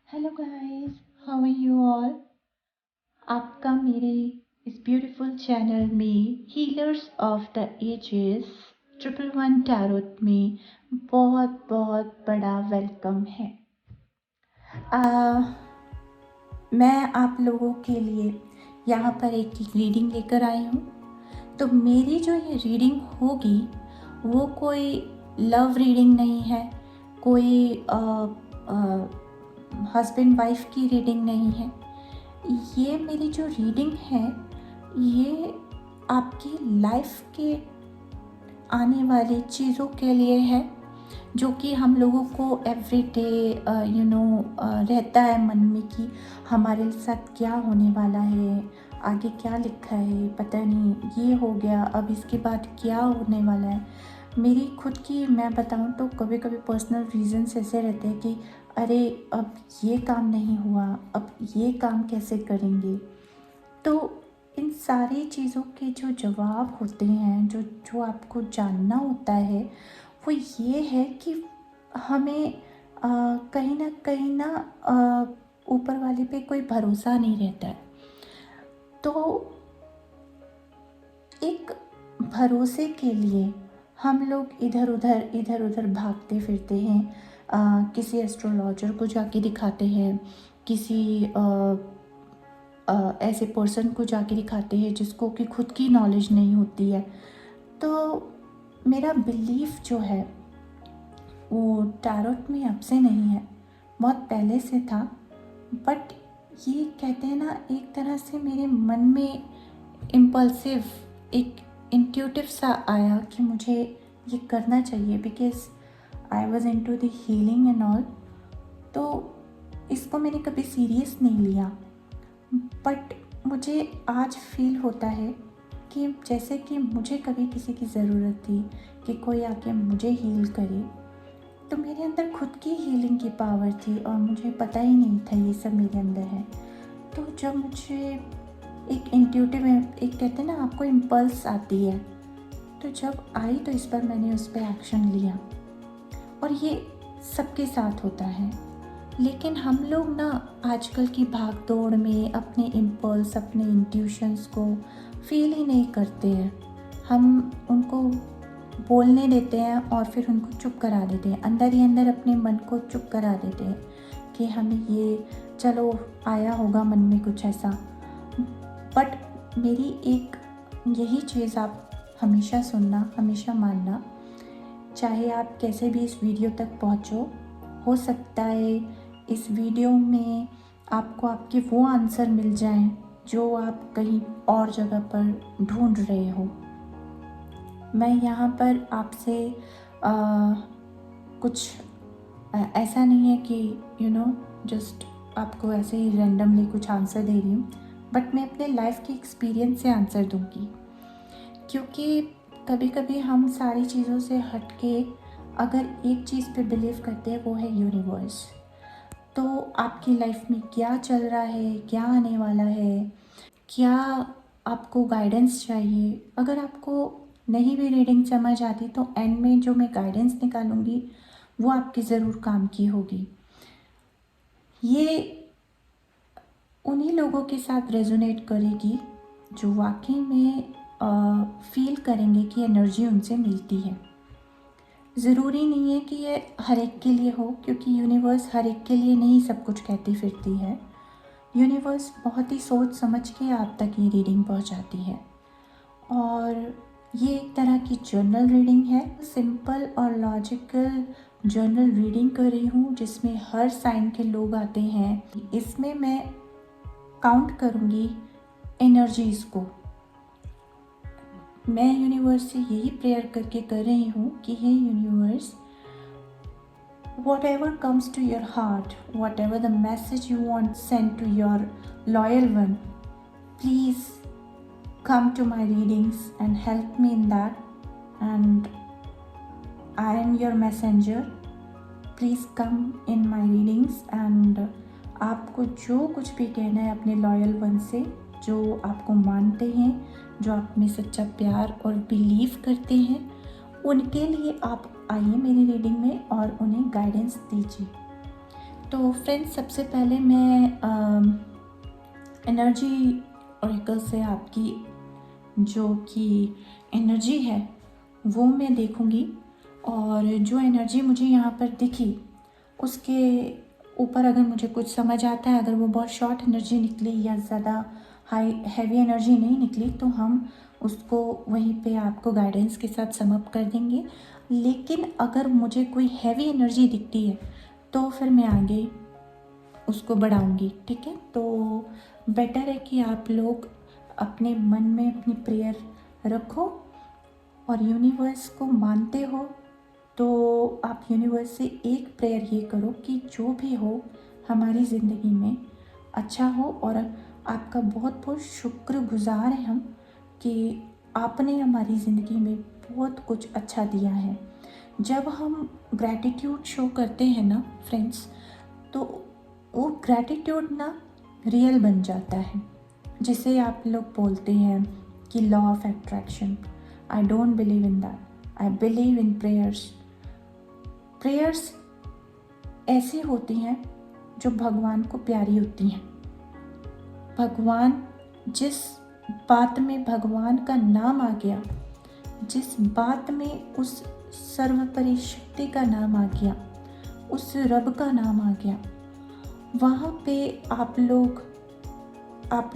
Hello guys, how are you all. आपका मेरे इस ब्यूटीफुल चैनल में healers of the ages 111 tarot में बहुत बहुत बड़ा वेलकम है। मैं आप लोगों के लिए यहाँ पर एक रीडिंग लेकर आई हूँ। तो मेरी जो ये रीडिंग होगी वो कोई लव रीडिंग नहीं है, कोई हस्बैंड वाइफ की रीडिंग नहीं है। ये मेरी जो रीडिंग है ये आपकी लाइफ के आने वाली चीज़ों के लिए है, जो कि हम लोगों को एवरी डे रहता है मन में कि हमारे साथ क्या होने वाला है, आगे क्या लिखा है, पता नहीं ये हो गया, अब इसके बाद क्या होने वाला है। मेरी खुद की मैं बताऊं तो कभी कभी पर्सनल रीजंस ऐसे रहते हैं कि अरे अब ये काम नहीं हुआ, अब ये काम कैसे करेंगे। तो इन सारी चीज़ों के जो जवाब होते हैं, जो जो आपको जानना होता है, वो ये है कि हमें कहीं ना ऊपर वाले पे कोई भरोसा नहीं रहता है। तो एक भरोसे के लिए हम लोग इधर उधर भागते फिरते हैं। किसी एस्ट्रोलॉजर को जाके दिखाते हैं, किसी ऐसे पर्सन को जाके दिखाते हैं जिसको कि खुद की नॉलेज नहीं होती है। तो मेरा बिलीफ जो है वो टैरोट में अब से नहीं है, बहुत पहले से था। बट ये कहते हैं ना, एक तरह से मेरे मन में इम्पल्सिव एक इंट्यूटिव सा आया कि मुझे ये करना चाहिए, because I was into the healing and all. तो इसको मैंने कभी सीरियस नहीं लिया, बट मुझे आज फील होता है कि जैसे कि मुझे कभी किसी की ज़रूरत थी कि कोई आके मुझे हील करे, तो मेरे अंदर खुद की हीलिंग की पावर थी और मुझे पता ही नहीं था ये सब मेरे अंदर है। तो जब मुझे एक इंट्यूटिव, एक कहते हैं ना आपको इम्पल्स आती है, तो जब आई तो इस पर मैंने उस पर एक्शन लिया। और ये सबके साथ होता है, लेकिन हम लोग ना आजकल की भाग दौड़ में अपने इम्पल्स, अपने इंट्यूशंस को फील ही नहीं करते हैं। हम उनको बोलने देते हैं और फिर उनको चुप करा देते हैं, अंदर ही अंदर अपने मन को चुप करा देते हैं कि हमें ये चलो आया होगा मन में कुछ ऐसा। बट मेरी एक यही चीज़ आप हमेशा सुनना, हमेशा मानना, चाहे आप कैसे भी इस वीडियो तक पहुँचो, हो सकता है इस वीडियो में आपको आपके वो आंसर मिल जाएं जो आप कहीं और जगह पर ढूंढ रहे हो। मैं यहाँ पर आपसे कुछ ऐसा नहीं है कि जस्ट आपको ऐसे ही रैंडमली कुछ आंसर दे रही हूँ, बट मैं अपने लाइफ के एक्सपीरियंस से आंसर दूँगी। क्योंकि कभी कभी हम सारी चीज़ों से हट के अगर एक चीज़ पे बिलीव करते हैं, वो है यूनिवर्स। तो आपकी लाइफ में क्या चल रहा है, क्या आने वाला है, क्या आपको गाइडेंस चाहिए। अगर आपको नहीं भी रीडिंग समझ आती तो एंड में जो मैं गाइडेंस निकालूंगी वो आपकी ज़रूर काम की होगी। ये उन्हीं लोगों के साथ रेजोनेट करेगी जो वाकई में फील करेंगे कि एनर्जी उनसे मिलती है। ज़रूरी नहीं है कि ये हर एक के लिए हो, क्योंकि यूनिवर्स हर एक के लिए नहीं सब कुछ कहती फिरती है। यूनिवर्स बहुत ही सोच समझ के आप तक ये रीडिंग पहुंचाती है। और ये एक तरह की जर्नल रीडिंग है, सिंपल और लॉजिकल जर्नल रीडिंग कर रही हूँ, जिसमें हर साइन के लोग आते हैं। इसमें मैं काउंट करूँगी एनर्जीज़ को। मैं यूनिवर्स से यही प्रेयर करके कर रही हूँ कि हे universe, whatever comes to your heart, whatever the message you want sent to your loyal one, please come to my readings and help me in that. And I am your messenger. Please come in my readings and आपको जो कुछ भी कहना है अपने loyal one से, जो आपको मानते हैं, जो आप में सच्चा प्यार और बिलीव करते हैं, उनके लिए आप आइए मेरी रीडिंग में और उन्हें गाइडेंस दीजिए। तो फ्रेंड्स, सबसे पहले मैं एनर्जी ऑरेकल से आपकी जो कि एनर्जी है वो मैं देखूंगी, और जो एनर्जी मुझे यहाँ पर दिखी उसके ऊपर अगर मुझे कुछ समझ आता है, अगर वो बहुत शॉर्ट एनर्जी निकली या ज़्यादा हाई हैवी एनर्जी नहीं निकली, तो हम उसको वहीं पे आपको गाइडेंस के साथ सम अप कर देंगे। लेकिन अगर मुझे कोई हैवी एनर्जी दिखती है तो फिर मैं आगे उसको बढ़ाऊंगी, ठीक है। तो बेटर है कि आप लोग अपने मन में अपनी प्रेयर रखो, और यूनिवर्स को मानते हो तो आप यूनिवर्स से एक प्रेयर ये करो कि जो भी हो हमारी ज़िंदगी में अच्छा हो। और आपका बहुत बहुत शुक्रगुजार हैं हम कि आपने हमारी ज़िंदगी में बहुत कुछ अच्छा दिया है। जब हम ग्रैटिट्यूड शो करते हैं ना फ्रेंड्स, तो वो ग्रैटिट्यूड ना रियल बन जाता है, जिसे आप लोग बोलते हैं कि law of attraction. I don't believe in that, I believe in prayers. Prayers ऐसी होती हैं जो भगवान को प्यारी होती हैं। भगवान, जिस बात में भगवान का नाम आ गया, जिस बात में उस सर्वोपरि शक्ति का नाम आ गया, उस रब का नाम आ गया, वहाँ पे आप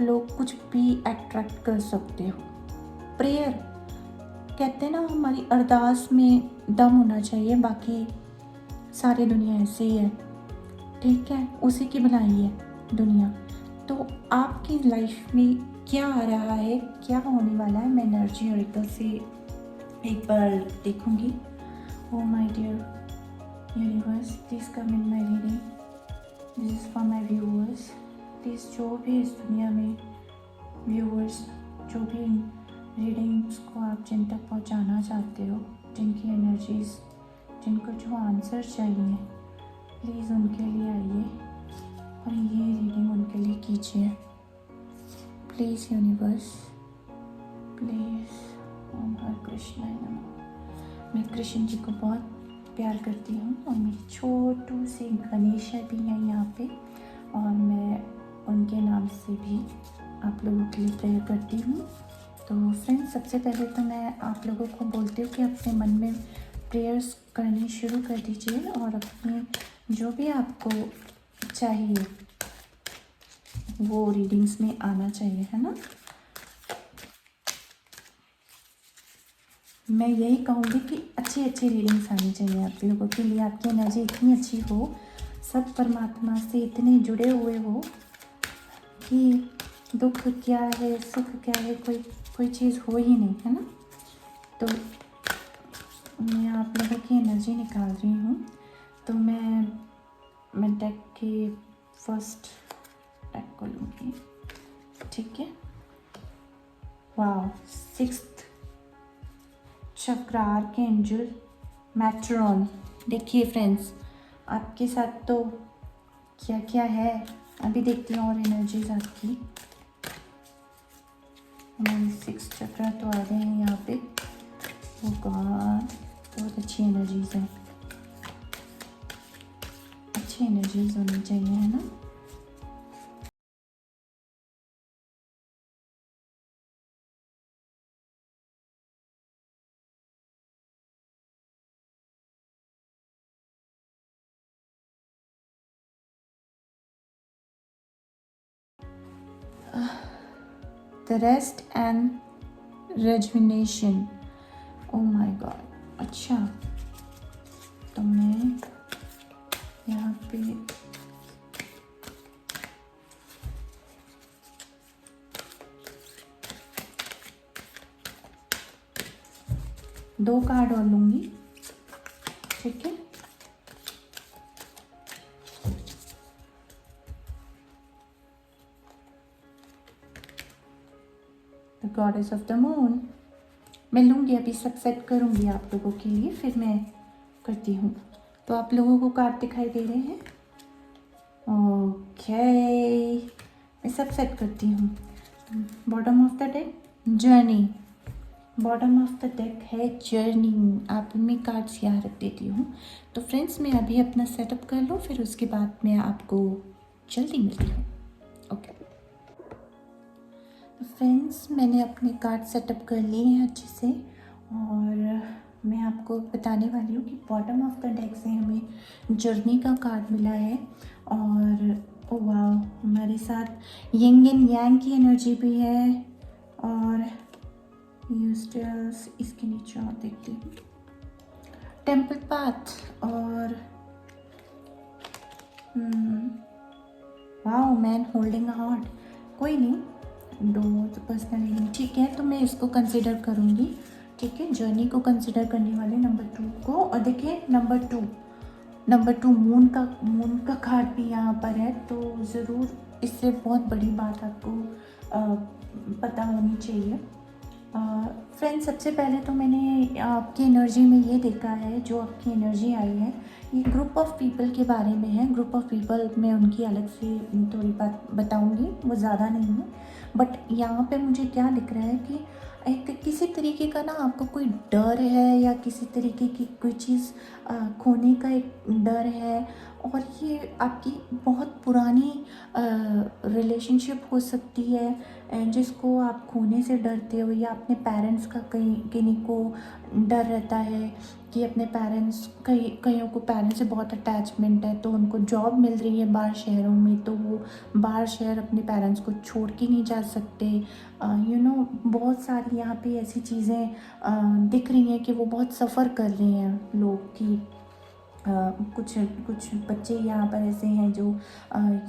लोग कुछ भी अट्रैक्ट कर सकते हो। प्रेयर कहते हैं ना, हमारी अरदास में दम होना चाहिए, बाकी सारी दुनिया ऐसे ही है, ठीक है, उसी की बनाई है दुनिया। तो आपकी लाइफ में क्या आ रहा है, क्या होने वाला है, मैं एनर्जी ऑरेकल से एक बार देखूंगी। Oh my dear universe, please come in my reading, this is for my viewers. Please जो भी इस दुनिया में व्यूअर्स, जो भी रीडिंग्स को आप जिन तक पहुंचाना चाहते हो, जिनकी एनर्जीज, जिनको जो आंसर चाहिए, प्लीज़ उनके लिए आइए और ये रीडिंग उनके लिए कीजिए। Please universe, please. ओम हर कृष्ण नमः। मैं कृष्ण जी को बहुत प्यार करती हूँ, और मेरी छोटू सी गणेशा भी हैं यहाँ पे, और मैं उनके नाम से भी आप लोगों के लिए प्रेयर करती हूँ। तो फ्रेंड्स, सबसे पहले तो मैं आप लोगों को बोलती हूँ कि अपने मन में प्रेयर्स करनी शुरू कर दीजिए, और अपनी जो भी आपको चाहिए वो रीडिंग्स में आना चाहिए, है ना। मैं यही कहूँगी कि अच्छी अच्छी रीडिंग्स आनी चाहिए आप लोगों के लिए, आपकी एनर्जी इतनी अच्छी हो, सब परमात्मा से इतने जुड़े हुए हो कि दुख क्या है, सुख क्या है, कोई चीज़ हो ही नहीं, है ना। तो मैं आप लोगों की एनर्जी निकाल रही हूँ। तो मैं डेक के फर्स्ट डेक को लूँगी, ठीक है। वाह, 6th चक्र, आर्कएंजल मैट्रॉन। देखिए फ्रेंड्स, आपके साथ तो क्या क्या है, अभी देखती हूँ और एनर्जीज आपकी। हमारी 6th चक्र तो आ गए हैं यहाँ पे। ओ गॉड, बहुत अच्छी एनर्जीज हैं, अच्छी एनर्जीज होनी चाहिए, है ना। The rest and rejuvenation. Oh my God, अच्छा। तो मैं यहाँ पे दो कार्ड और लूँगी, ठीक है। The goddess of the moon मैं लूँगी, अभी सब सेट करूँगी आप लोगों के लिए, फिर मैं करती हूँ। तो आप लोगों को कार्ड दिखाई दे रहे हैं? ओके, मैं सब सेट करती हूँ। Bottom of the deck, journey, bottom of the deck है जर्नी। आप मैं कार्ड्स यहाँ रख देती हूँ। तो फ्रेंड्स मैं अभी अपना सेटअप कर लूँ, फिर उसके बाद मैं आपको जल्दी मिलती हूँ। ओके तो फ्रेंड्स मैंने अपने कार्ड सेटअप कर लिए हैं अच्छे से, और मैं आपको बताने वाली हूँ कि बॉटम ऑफ द डेक से हमें जर्नी का कार्ड मिला है। और ओ वाह, हमारे साथ यिंग एंड यांग की एनर्जी भी है। और यूस्टर्स इसके नीचे और देखते हैं टेम्पल पाथ और wow man holding a heart. कोई नहीं, दो तो पर्सनल रीडिंग ठीक है, तो मैं इसको कंसिडर करूँगी। ठीक है, जर्नी को कंसिडर करने वाले नंबर 2 को। और देखिए नंबर टू मून का कार्ड भी यहाँ पर है, तो ज़रूर इससे बहुत बड़ी बात आपको पता होनी चाहिए। फ्रेंड्स सबसे पहले तो मैंने आपकी एनर्जी में ये देखा है, जो आपकी एनर्जी आई है ये ग्रुप ऑफ पीपल के बारे में है। ग्रुप ऑफ पीपल में उनकी अलग से थोड़ी बात बताऊंगी, वो ज़्यादा नहीं है, बट यहाँ पे मुझे क्या दिख रहा है कि एक किसी तरीके का ना आपको कोई डर है, या किसी तरीके की कोई चीज़ खोने का एक डर है। और ये आपकी बहुत पुरानी रिलेशनशिप हो सकती है जिसको आप खोने से डरते हो, या अपने पेरेंट्स का किन्हीं को डर रहता है कि अपने पेरेंट्स कईयों को पेरेंट्स से बहुत अटैचमेंट है, तो उनको जॉब मिल रही है बाहर शहरों में, तो वो बाहर शहर अपने पेरेंट्स को छोड़ के नहीं जा सकते। बहुत सारी यहाँ पे ऐसी चीज़ें दिख रही हैं कि वो बहुत सफ़र कर रहे हैं लोग की। कुछ कुछ बच्चे यहाँ पर ऐसे हैं जो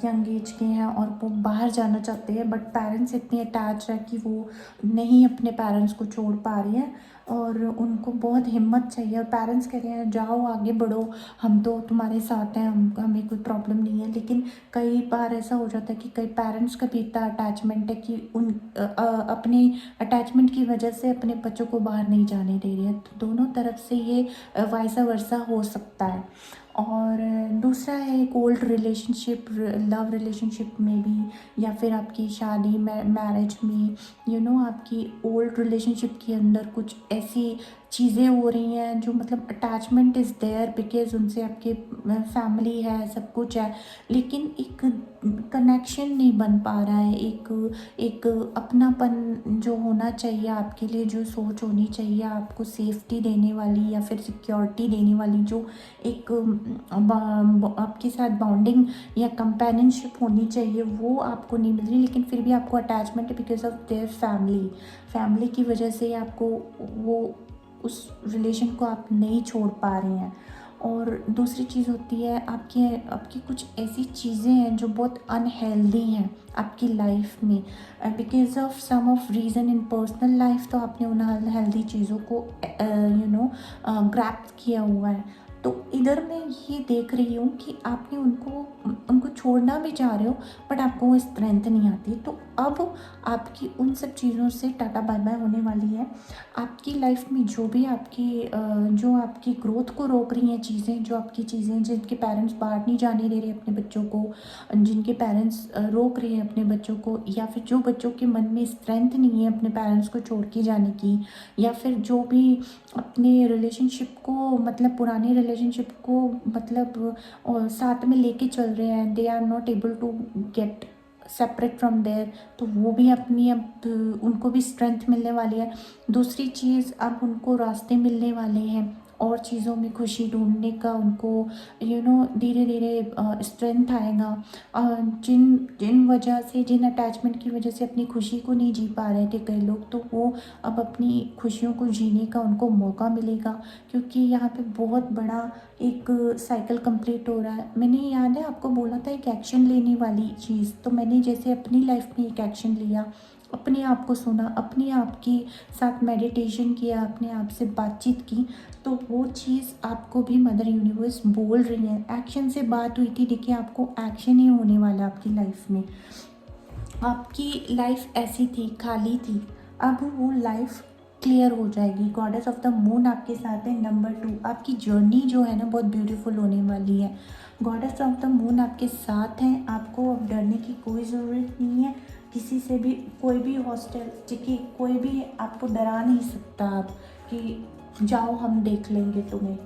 यंग एज के हैं और वो बाहर जाना चाहते हैं, बट पेरेंट्स इतने अटैच है कि वो नहीं अपने पेरेंट्स को छोड़ पा रही हैं, और उनको बहुत हिम्मत चाहिए। और पेरेंट्स कह रहे हैं जाओ आगे बढ़ो, हम तो तुम्हारे साथ हैं, हमें कोई प्रॉब्लम नहीं है। लेकिन कई बार ऐसा हो जाता है कि कई पेरेंट्स का भी इतना अटैचमेंट है कि अपने अटैचमेंट की वजह से अपने बच्चों को बाहर नहीं जाने दे रही है। तो दोनों तरफ से ये वाइसा वर्सा हो सकता है। और दूसरा है एक ओल्ड रिलेशनशिप, लव रिलेशनशिप में भी, या फिर आपकी शादी मैरिज में आपकी ओल्ड रिलेशनशिप के अंदर कुछ ऐसी चीज़ें हो रही हैं जो मतलब अटैचमेंट इज़ देयर, बिकॉज उनसे आपके फैमिली है, सब कुछ है, लेकिन एक कनेक्शन नहीं बन पा रहा है। एक अपनापन जो होना चाहिए आपके लिए, जो सोच होनी चाहिए आपको सेफ्टी देने वाली या फिर सिक्योरिटी देने वाली, जो एक आपके साथ बॉन्डिंग या कंपेनियनशिप होनी चाहिए, वो आपको नहीं मिल रही। लेकिन फिर भी आपको अटैचमेंट है बिकॉज ऑफ देयर फैमिली की वजह से आपको वो उस रिलेशन को आप नहीं छोड़ पा रहे हैं। और दूसरी चीज़ होती है आपकी कुछ ऐसी चीज़ें हैं जो बहुत अनहेल्दी हैं आपकी लाइफ में, because of some of reason in personal life, तो आपने उन अनहेल्दी चीज़ों को ग्रैप्ट किया हुआ है। तो इधर मैं ये देख रही हूँ कि आपने उनको छोड़ना भी चाह रहे हो, बट आपको वो स्ट्रेंथ नहीं आती। तो अब आपकी उन सब चीज़ों से टाटा बाय बाय होने वाली है। आपकी लाइफ में जो भी जो आपकी ग्रोथ को रोक रही हैं चीज़ें, जो आपकी चीज़ें जिनके पेरेंट्स बाहर नहीं जाने दे रहे अपने बच्चों को, जिनके पेरेंट्स रोक रहे हैं अपने बच्चों को, या फिर जो बच्चों के मन में स्ट्रेंथ नहीं है अपने पेरेंट्स को छोड़ के जाने की, या फिर जो भी अपने रिलेशनशिप को मतलब पुराने रिलेशनशिप को मतलब साथ में लेके चल रहे हैं, they are not able to get separate from there, तो वो भी अपनी अब उनको भी स्ट्रेंथ मिलने वाली है। दूसरी चीज़, अब उनको रास्ते मिलने वाले हैं और चीज़ों में खुशी ढूंढने का, उनको धीरे धीरे स्ट्रेंथ आएगा। जिन वजह से, जिन अटैचमेंट की वजह से अपनी खुशी को नहीं जी पा रहे थे कई लोग, तो वो अब अपनी खुशियों को जीने का उनको मौका मिलेगा, क्योंकि यहाँ पे बहुत बड़ा एक साइकिल कंप्लीट हो रहा है। मैंने याद है आपको बोला था एक एक्शन लेने वाली चीज़, तो मैंने जैसे अपनी लाइफ में एक एक्शन लिया, अपने आप को सुना, अपने आप के साथ मेडिटेशन किया, अपने आप से बातचीत की, तो वो चीज़ आपको भी मदर यूनिवर्स बोल रही है। एक्शन से बात हुई थी, देखिए आपको एक्शन ही होने वाला आपकी लाइफ में। आपकी लाइफ ऐसी थी, खाली थी, अब वो लाइफ क्लियर हो जाएगी। गॉडेस ऑफ द मून आपके साथ है। नंबर 2, आपकी जर्नी जो है ना बहुत ब्यूटीफुल होने वाली है। गॉडेस ऑफ द मून आपके साथ हैं, आपको अब डरने की कोई ज़रूरत नहीं है। किसी से भी, कोई भी हॉस्टल कि कोई भी आपको डरा नहीं सकता आप कि जाओ हम देख लेंगे तुम्हें।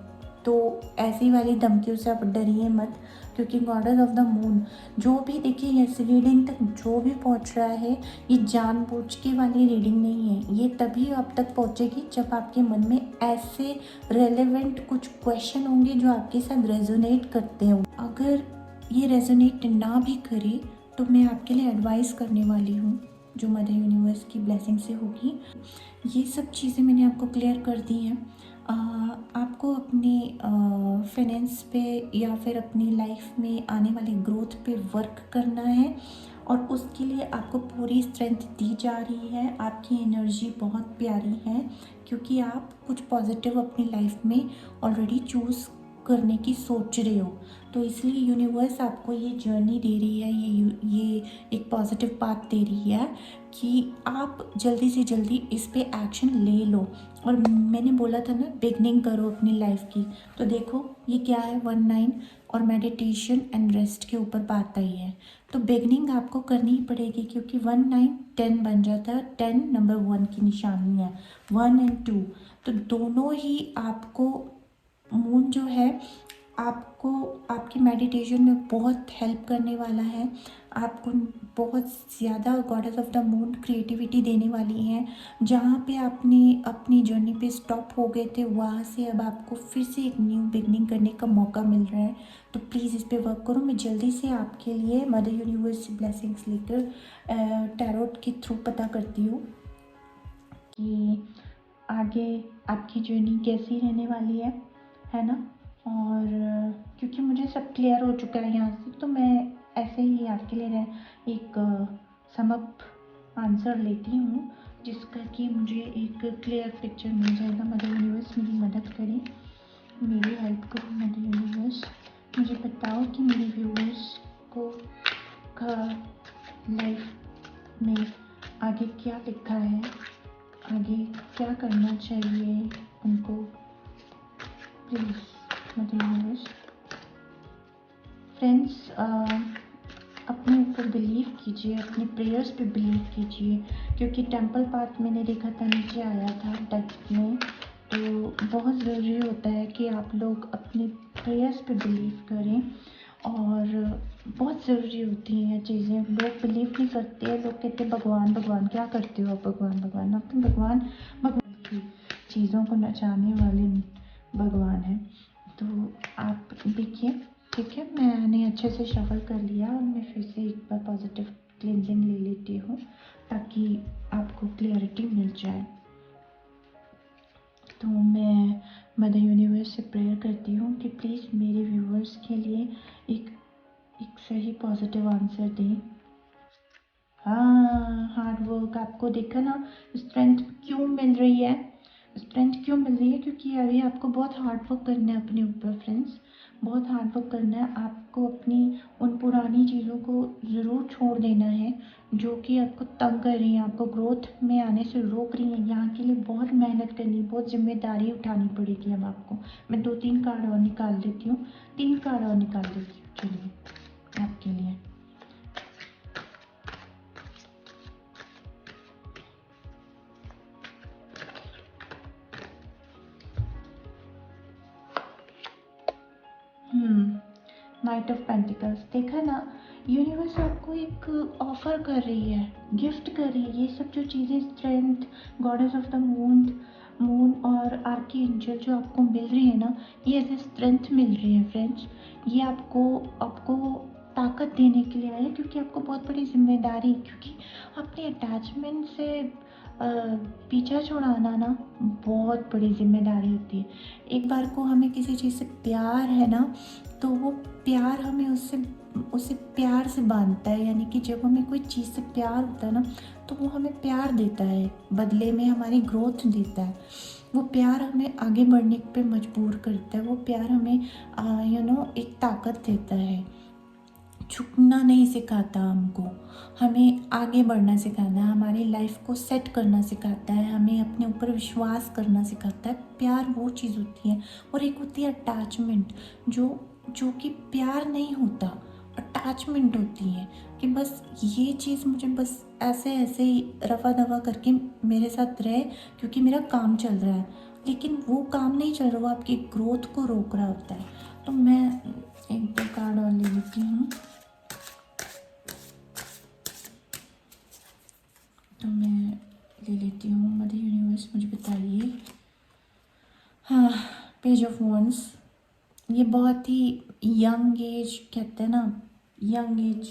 तो ऐसी वाली धमकियों से आप डरिए मत, क्योंकि गॉडेस ऑफ द मून जो भी, देखिए ये रीडिंग तक जो भी पहुंच रहा है, ये जानबूझ के वाली रीडिंग नहीं है। ये तभी आप तक पहुंचेगी जब आपके मन में ऐसे रेलेवेंट कुछ क्वेश्चन होंगे जो आपके साथ रेजोनेट करते हो। अगर ये रेजोनेट ना भी करे तो मैं आपके लिए एडवाइस करने वाली हूँ, जो मदर यूनिवर्स की ब्लेसिंग से होगी। ये सब चीज़ें मैंने आपको क्लियर कर दी हैं। आपको अपने फाइनेंस पे या फिर अपनी लाइफ में आने वाली ग्रोथ पे वर्क करना है, और उसके लिए आपको पूरी स्ट्रेंथ दी जा रही है। आपकी एनर्जी बहुत प्यारी है, क्योंकि आप कुछ पॉजिटिव अपनी लाइफ में ऑलरेडी चूज़ करने की सोच रहे हो। तो इसलिए यूनिवर्स आपको ये जर्नी दे रही है, ये एक पॉजिटिव पाथ दे रही है कि आप जल्दी से जल्दी इस पे एक्शन ले लो। और मैंने बोला था ना, बिगनिंग करो अपनी लाइफ की। तो देखो ये क्या है, 19 और मेडिटेशन एंड रेस्ट के ऊपर बात आई है। तो बिगनिंग आपको करनी ही पड़ेगी, क्योंकि 19 10 बन जाता है। 10 नंबर 1 की निशानी है, 1 और 2। तो दोनों ही आपको, मून जो है आपको आपकी मेडिटेशन में बहुत हेल्प करने वाला है। आपको बहुत ज़्यादा goddess of the moon creativity देने वाली है। जहाँ पे आपने अपनी जर्नी पे स्टॉप हो गए थे, वहाँ से अब आपको फिर से एक न्यू बिगनिंग करने का मौका मिल रहा है। तो प्लीज़ इस पे वर्क करो। मैं जल्दी से आपके लिए मदर यूनिवर्स ब्लेसिंग्स लेकर टैरोट के थ्रू पता करती हूँ कि आगे आपकी जर्नी कैसी रहने वाली है ना। और क्योंकि मुझे सब क्लियर हो चुका है यहाँ से, तो मैं ऐसे ही आपके लिए एक समअप आंसर लेती हूँ, जिसका कि मुझे एक क्लियर पिक्चर मिल जाएगा। मदर यूनिवर्स मेरी मदद करें, मेरी हेल्प करो मदर यूनिवर्स। मुझे बताओ कि मेरे व्यूअर्स को लाइफ में आगे क्या लिखा है, आगे क्या करना चाहिए उनको। Please mother universe. फ्रेंड्स, अपने ऊपर बिलीव कीजिए, अपने प्रेयर्स पे बिलीव कीजिए, क्योंकि टेंपल पाथ मैंने देखा था नीचे आया था टेक्स्ट में। तो बहुत ज़रूरी होता है कि आप लोग अपने प्रेयर्स पे बिलीव करें, और बहुत ज़रूरी होती हैं चीज़ें। लोग बिलीव नहीं करते हैं, लोग कहते हैं भगवान भगवान, क्या करते हो आप भगवान भगवान। आप तो भगवान भगवान की चीज़ों को नचाने वाले भगवान हैं। तो आप देखिए, ठीक है, मैंने अच्छे से शफल कर लिया, और मैं फिर से एक बार पॉजिटिव क्लिनजिंग ले लेती हूँ, ताकि आपको क्लियरिटी मिल जाए। तो मैं मदर यूनिवर्स से प्रेयर करती हूँ कि प्लीज़ मेरे व्यूअर्स के लिए एक सही पॉजिटिव आंसर दें। हाँ, हार्ड वर्क, आपको देखा ना स्ट्रेंथ क्यों मिल रही है। स्ट्रेंथ क्यों मिल रही है, क्योंकि अभी आपको बहुत हार्ड वर्क करना है अपने ऊपर फ्रेंड्स। बहुत हार्ड वर्क करना है आपको, अपनी उन पुरानी चीज़ों को ज़रूर छोड़ देना है जो कि आपको तंग कर रही हैं, आपको ग्रोथ में आने से रोक रही हैं। यहाँ के लिए बहुत मेहनत करनी, बहुत जिम्मेदारी उठानी पड़ेगी अब आपको। मैं 2-3 कार्ड और निकाल देती हूँ, 3 कार्ड और निकाल देती हूँ, चलिए आपके लिए। नाइट ऑफ पेंटिकल्स, देखा ना, यूनिवर्स आपको एक ऑफर कर रही है, गिफ्ट कर रही है। ये सब जो चीज़ें, strength, goddess of the moon और आर्की एंजल जो आपको मिल रही है ना, ये एज ए स्ट्रेंथ मिल रही है फ्रेंड्स। ये आपको ताकत देने के लिए आया है, क्योंकि आपको बहुत बड़ी जिम्मेदारी, क्योंकि अपने अटैचमेंट से पीछा छुड़ाना ना बहुत बड़ी जिम्मेदारी होती है। एक बार को हमें किसी चीज़ से प्यार है ना, तो वो प्यार हमें उससे प्यार से बांधता है। यानी कि जब हमें कोई चीज़ से प्यार होता है ना, तो वो हमें प्यार देता है, बदले में हमारी ग्रोथ देता है। वो प्यार हमें आगे बढ़ने पे मजबूर करता है। वो प्यार हमें एक ताकत देता है। झुकना नहीं सिखाता हमको, हमें आगे बढ़ना सिखाता है, हमारी लाइफ को सेट करना सिखाता है, हमें अपने ऊपर विश्वास करना सिखाता है। प्यार वो चीज़ होती है। और एक होती है अटैचमेंट, जो कि प्यार नहीं होता, अटैचमेंट होती है कि बस ये चीज़ मुझे बस ऐसे ऐसे ही रफ़ा दफ़ा करके मेरे साथ रहे, क्योंकि मेरा काम चल रहा है, लेकिन वो काम नहीं चल रहा, वो आपकी ग्रोथ को रोक रहा होता है। तो मैं एक दो कार्ड और ले लेती हूँ। तो मैं ले लेती हूँ। मदर यूनिवर्स मुझे बताइए। हाँ, पेज ऑफ वंस, ये बहुत ही यंग एज, कहते हैं ना, यंग एज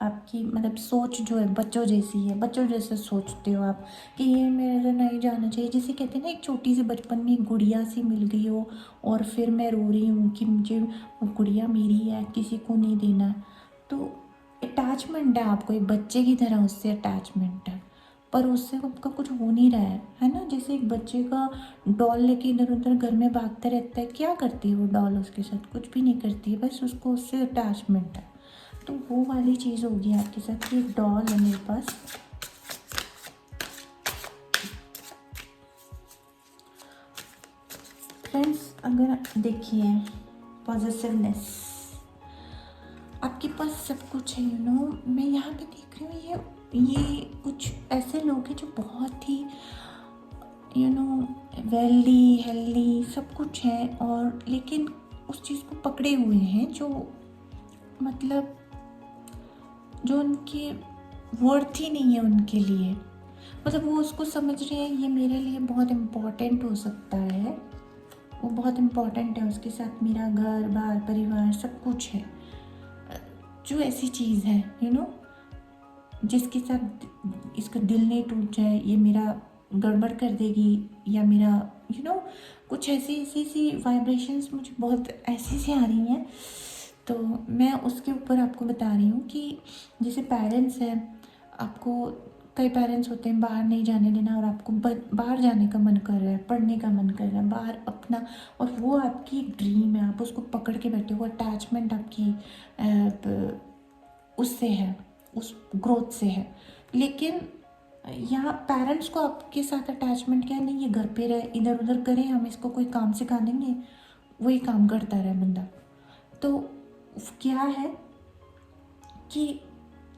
आपकी मतलब सोच जो है बच्चों जैसी है, बच्चों जैसे सोचते हो आप कि ये मेरे नहीं जाना चाहिए। जैसे कहते हैं ना, एक छोटी सी बचपन में एक गुड़िया सी मिल गई हो और फिर मैं रो रही हूँ कि मुझे वो गुड़िया मेरी है, किसी को नहीं देना है। तो अटैचमेंट है आपको, एक बच्चे की तरह उससे अटैचमेंट है, पर उससे आपका कुछ हो नहीं रहा है ना। जैसे एक बच्चे का डॉल लेके इधर उधर घर में भागता रहता है, क्या करती है वो डॉल उसके साथ? कुछ भी नहीं करती है, बस उसको उससे अटैचमेंट है। तो वो वाली चीज़ होगी आपके साथ कि एक डॉल है मेरे पास। फ्रेंड्स, अगर देखिए, पॉजिटिवनेस आपके पास सब कुछ है, मैं यहाँ पे देख रही हूँ, ये कुछ ऐसे लोग हैं जो बहुत ही वेल्दी हेल्दी सब कुछ है, और लेकिन उस चीज़ को पकड़े हुए हैं जो मतलब जो उनकी वर्थ ही नहीं है उनके लिए। मतलब वो उसको समझ रहे हैं ये मेरे लिए बहुत इम्पोर्टेंट हो सकता है, वो बहुत इम्पोर्टेंट है, उसके साथ मेरा घर बार परिवार सब कुछ है। जो ऐसी चीज़ है जिसके साथ इसका दिल नहीं टूट जाए, ये मेरा गड़बड़ कर देगी, या मेरा कुछ ऐसी ऐसी सी वाइब्रेशंस मुझे बहुत ऐसी सी आ रही हैं। तो मैं उसके ऊपर आपको बता रही हूँ कि जैसे पेरेंट्स हैं, आपको कई पेरेंट्स होते हैं बाहर नहीं जाने देना, और आपको बाहर जाने का मन कर रहा है, पढ़ने का मन कर रहा है बाहर अपना, और वो आपकी एक ड्रीम है, आप उसको पकड़ के बैठे हो, अटैचमेंट आपकी उससे है, उस ग्रोथ से है। लेकिन यहाँ पेरेंट्स को आपके साथ अटैचमेंट क्या है, नहीं ये घर पे रहे, इधर उधर करे, हम इसको कोई काम सिखा देंगे, वही काम करता रहे बंदा। तो क्या है कि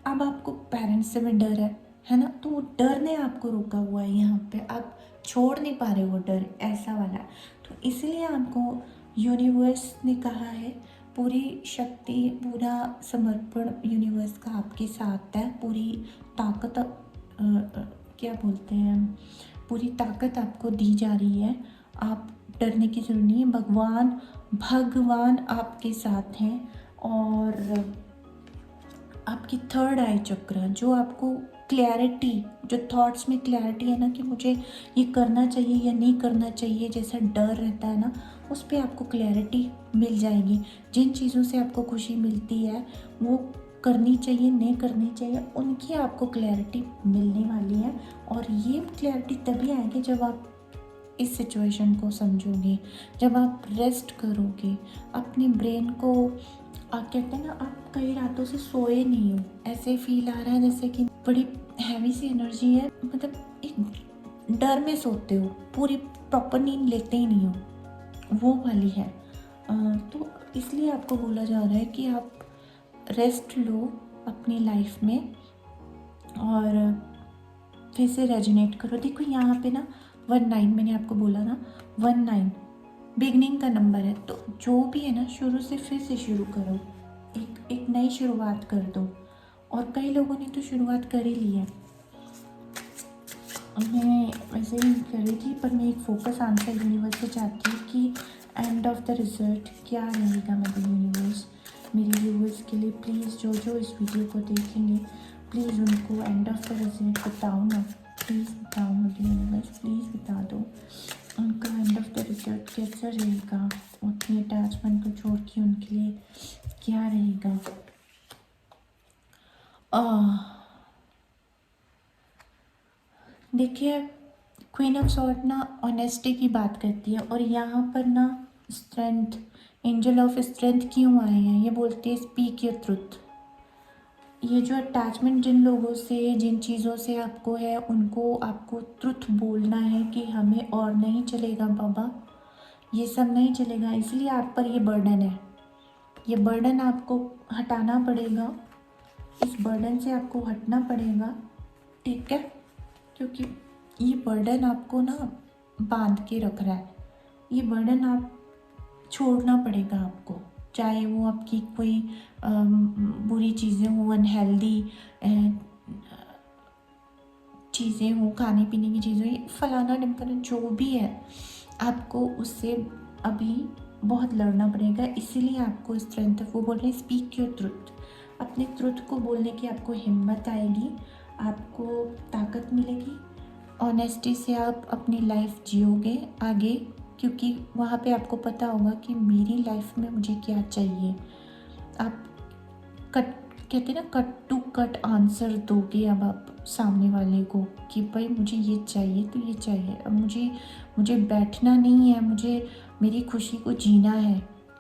अब आपको पेरेंट्स से भी डर है ना, तो वो डर ने आपको रोका हुआ है यहाँ पे, आप छोड़ नहीं पा रहे वो डर, ऐसा वाला। तो इसलिए आपको यूनिवर्स ने कहा है, पूरी शक्ति पूरा समर्पण यूनिवर्स का आपके साथ है, पूरी ताकत क्या बोलते हैं, पूरी ताकत आपको दी जा रही है, आप डरने की जरूरत नहीं है। भगवान आपके साथ हैं, और आपकी थर्ड आई चक्र जो आपको क्लैरिटी, जो थॉट्स में क्लैरिटी है ना कि मुझे ये करना चाहिए या नहीं करना चाहिए, जैसा डर रहता है ना, उस पर आपको क्लैरिटी मिल जाएगी। जिन चीज़ों से आपको खुशी मिलती है वो करनी चाहिए नहीं करनी चाहिए, उनकी आपको क्लैरिटी मिलने वाली है। और ये क्लैरिटी तभी आएगी जब आप इस सिचुएशन को समझोगे, जब आप रेस्ट करोगे अपने ब्रेन को। आप कहते हैं ना, आप कई रातों से सोए नहीं हो, ऐसे फील आ रहा है जैसे कि बड़ी हैवी सी एनर्जी है, मतलब एक डर में सोते हो, पूरी प्रॉपर नींद लेते ही नहीं हो, वो वाली है। तो इसलिए आपको बोला जा रहा है कि आप रेस्ट लो अपनी लाइफ में, और फिर से रेजोनेट करो। देखो यहाँ पे ना 19 मैंने आपको बोला ना, 19 बिगनिंग का नंबर है, तो जो भी है ना शुरू से फिर से शुरू करो, एक नई शुरुआत कर दो। और कई लोगों ने तो शुरुआत कर ही ली है, मैं वैसे ही कर रही थी, पर मैं एक फोकस आंसर यूनिवर्स से चाहती हूँ कि एंड ऑफ द रिजल्ट क्या रहेगा मदर यूनिवर्स मेरे व्यूवर्स के लिए। प्लीज़ जो इस वीडियो को देखेंगे, प्लीज़ उनको एंड ऑफ द रिजल्ट बताओ ना, प्लीज़ बताओ मदर यूनिवर्स, प्लीज़ बता दो उनका एंड ऑफ द रिजल्ट कैसा रहेगा, अपनी अटैचमेंट को छोड़ के उनके लिए क्या रहेगा। देखिए, क्वीन ऑफ सॉर्ड ना ऑनेस्टी की बात करती है, और यहाँ पर ना स्ट्रेंथ, एंजल ऑफ स्ट्रेंथ क्यों आए हैं, ये बोलते हैं स्पीक योर ट्रुथ। ये जो अटैचमेंट जिन लोगों से जिन चीज़ों से आपको है, उनको आपको ट्रुथ बोलना है कि हमें और नहीं चलेगा बाबा, ये सब नहीं चलेगा, इसलिए आप पर ये बर्डन है। ये बर्डन आपको हटाना पड़ेगा, इस बर्डन से आपको हटना पड़ेगा, ठीक है, क्योंकि ये बर्डन आपको ना बांध के रख रहा है। ये बर्डन आप छोड़ना पड़ेगा आपको, चाहे वो आपकी कोई बुरी चीज़ें हो, अनहेल्दी चीज़ें हो, खाने पीने की चीज़ें, ये फलाना ढिमकाना जो भी है, आपको उससे अभी बहुत लड़ना पड़ेगा। इसीलिए आपको स्ट्रेंथ, वो बोल रहे हैं स्पीक योर ट्रुथ, अपने ट्रुथ को बोलने की आपको हिम्मत आएगी, आपको ताकत मिलेगी। ऑनेस्टी से आप अपनी लाइफ जियोगे आगे, क्योंकि वहाँ पे आपको पता होगा कि मेरी लाइफ में मुझे क्या चाहिए। आप कट कहते हैं ना, कट टू कट आंसर दोगे अब आप सामने वाले को कि भाई मुझे ये चाहिए तो ये चाहिए, अब मुझे बैठना नहीं है, मुझे मेरी खुशी को जीना है,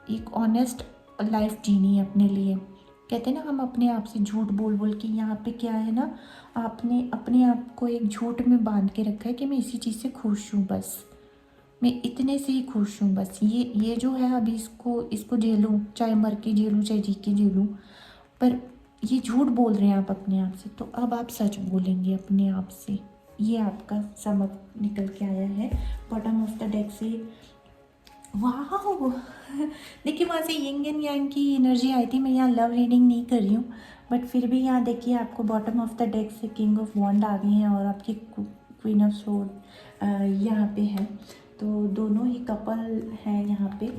एक ऑनेस्ट लाइफ जीनी है अपने लिए। कहते हैं ना, हम अपने आप से झूठ बोल बोल के, यहाँ पे क्या है ना, आपने अपने आप को एक झूठ में बांध के रखा है कि मैं इसी चीज़ से खुश हूँ, बस मैं इतने से ही खुश हूँ, बस ये जो है अभी इसको झेलूँ, चाहे मर के झेलूँ चाहे जी के झेलूँ, पर ये झूठ बोल रहे हैं आप अपने आप से। तो अब आप सच बोलेंगे अपने आप से। ये आपका सबक निकल के आया है बॉटम ऑफ द डेक से। वाह देखिए, वहाँ से यिंग एंड यांग की एनर्जी आई थी। मैं यहाँ लव रीडिंग नहीं कर रही हूँ, बट फिर भी यहाँ देखिए आपको बॉटम ऑफ द डेक से किंग ऑफ वॉन्ड आ गए हैं और आपकी क्वीन ऑफ सोर्ड यहाँ पे है। तो दोनों ही कपल हैं यहाँ पे,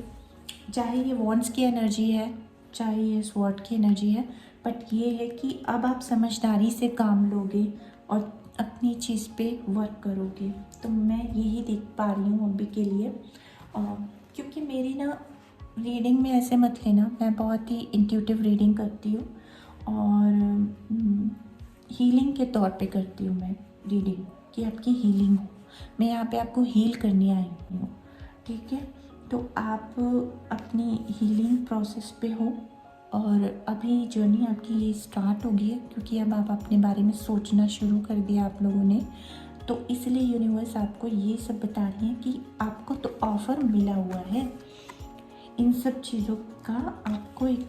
चाहे ये वॉन्ड्स की एनर्जी है चाहे ये स्वॉर्ड की एनर्जी है, बट ये है कि अब आप समझदारी से काम लोगे और अपनी चीज़ पे वर्क करोगे। तो मैं यही देख पा रही हूँ अभी के लिए, क्योंकि मेरी ना रीडिंग में ऐसे मत लेना, मैं बहुत ही इंट्यूटिव रीडिंग करती हूँ और हीलिंग के तौर पे करती हूँ मैं रीडिंग, कि आपकी हीलिंग हो। मैं यहाँ पे आपको हील करने आई हूँ, ठीक है। तो आप अपनी हीलिंग प्रोसेस पे हो और अभी जर्नी आपकी ये स्टार्ट हो गई है, क्योंकि अब आप अपने बारे में सोचना शुरू कर दिया आप लोगों ने। तो इसलिए यूनिवर्स आपको ये सब बता रही है कि आपको तो ऑफ़र मिला हुआ है इन सब चीज़ों का, आपको एक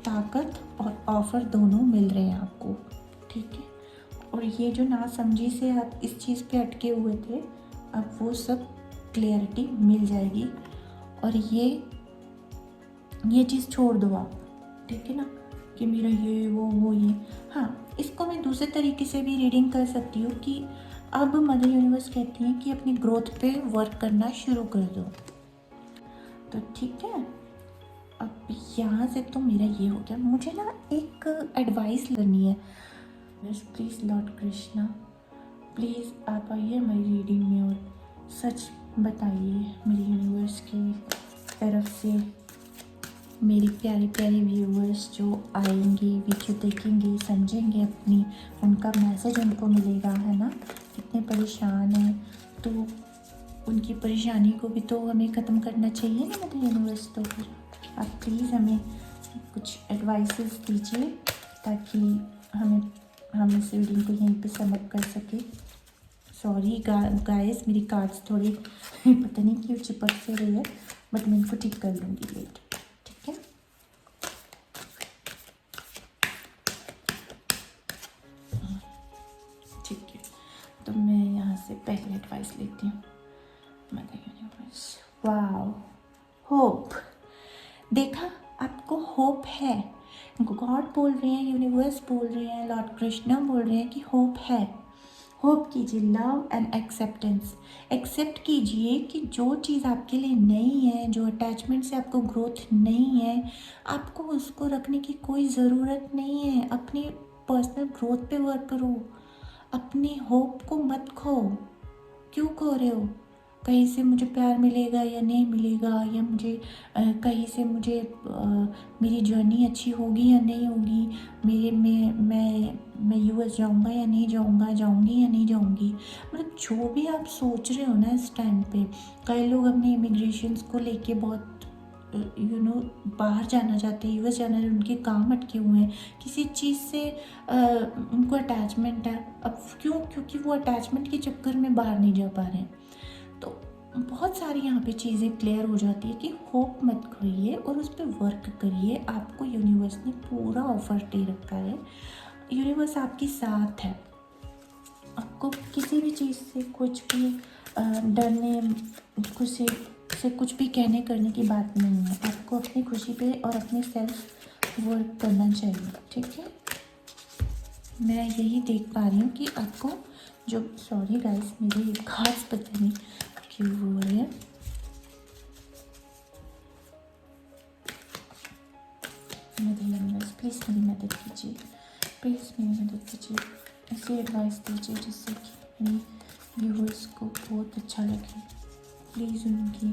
ताकत और ऑफ़र दोनों मिल रहे हैं आपको, ठीक है। और ये जो नासमझी से आप इस चीज़ पे अटके हुए थे, अब वो सब क्लियरिटी मिल जाएगी और ये चीज़ छोड़ दो आप, ठीक है ना, कि मेरा ये वो ये। हाँ, इसको मैं दूसरे तरीके से भी रीडिंग कर सकती हूँ कि अब मदर यूनिवर्स कहती हैं कि अपनी ग्रोथ पे वर्क करना शुरू कर दो। तो ठीक है, अब यहाँ से तो मेरा ये हो गया। मुझे ना एक एडवाइस लेनी है। प्लीज़ लॉर्ड कृष्णा, प्लीज़ आप आइए मेरी रीडिंग में और सच बताइए मेरी यूनिवर्स की तरफ से। मेरी प्यारे प्यारे व्यूअर्स जो आएंगे, वीडियो देखेंगे, समझेंगे अपनी, उनका मैसेज उनको मिलेगा, है ना। कितने परेशान हैं, तो उनकी परेशानी को भी तो हमें ख़त्म करना चाहिए ना मतलब यूनिवर्स। तो फिर आप प्लीज़ हमें कुछ एडवाइसेस दीजिए ताकि हम इस रीडिंग को यहीं पे सबमिट कर सके। सॉरी गाइस, मेरी कार्ड्स थोड़ी पता नहीं क्यों चिपक से रही है, बट मैं इनको ठीक कर लूँगी लेट, ठीक है। ठीक है, तो मैं यहाँ से पहले एडवाइस लेती हूँ। Mother universe, wow, hope. देखा, आपको होप है। गॉड बोल रहे हैं, यूनिवर्स बोल रहे हैं, लॉर्ड कृष्णा बोल रहे हैं कि होप है। होप कीजिए, लव एंड एक्सेप्टेंस। एक्सेप्ट कीजिए कि जो चीज़ आपके लिए नहीं है, जो अटैचमेंट से आपको ग्रोथ नहीं है, आपको उसको रखने की कोई ज़रूरत नहीं है। अपनी पर्सनल ग्रोथ पे वर्क करो, अपनी होप को मत खो। क्यों खो रहे हो? कहीं से मुझे प्यार मिलेगा या नहीं मिलेगा, या मुझे कहीं से मुझे मेरी जर्नी अच्छी होगी या नहीं होगी, मेरे मैं यूएस जाऊंगा या नहीं जाऊंगा, जाऊंगी या नहीं जाऊंगी। मतलब जो भी आप सोच रहे हो ना इस टाइम पे, कई लोग अपने इमिग्रेशंस को लेके बहुत बाहर जाना चाहते हैं, यूएस जाना, उनके काम अटके हुए हैं, किसी चीज़ से उनको अटैचमेंट है। अब क्यों? क्योंकि वो अटैचमेंट के चक्कर में बाहर नहीं जा पा रहे हैं। तो बहुत सारी यहाँ पे चीज़ें क्लियर हो जाती है कि होप मत खोइए और उस पर वर्क करिए। आपको यूनिवर्स ने पूरा ऑफर दे रखा है, यूनिवर्स आपके साथ है। आपको किसी भी चीज़ से कुछ भी डरने, कुछ से कुछ भी कहने करने की बात नहीं है। आपको अपनी खुशी पे और अपने सेल्फ वर्क करना चाहिए, ठीक है। मैं यही देख पा रही हूँ कि आपको जो, सॉरी गाइस, मेरे खास पता नहीं क्यों हो रहे हैं। मदर यूनिवर्स प्लीज़ मेरी मदद कीजिए, प्लीज़ मेरी मदद कीजिए, ऐसी एडवाइस दीजिए जिससे कि मेरी व्यूअर्स को बहुत अच्छा लगे। प्लीज़ उनकी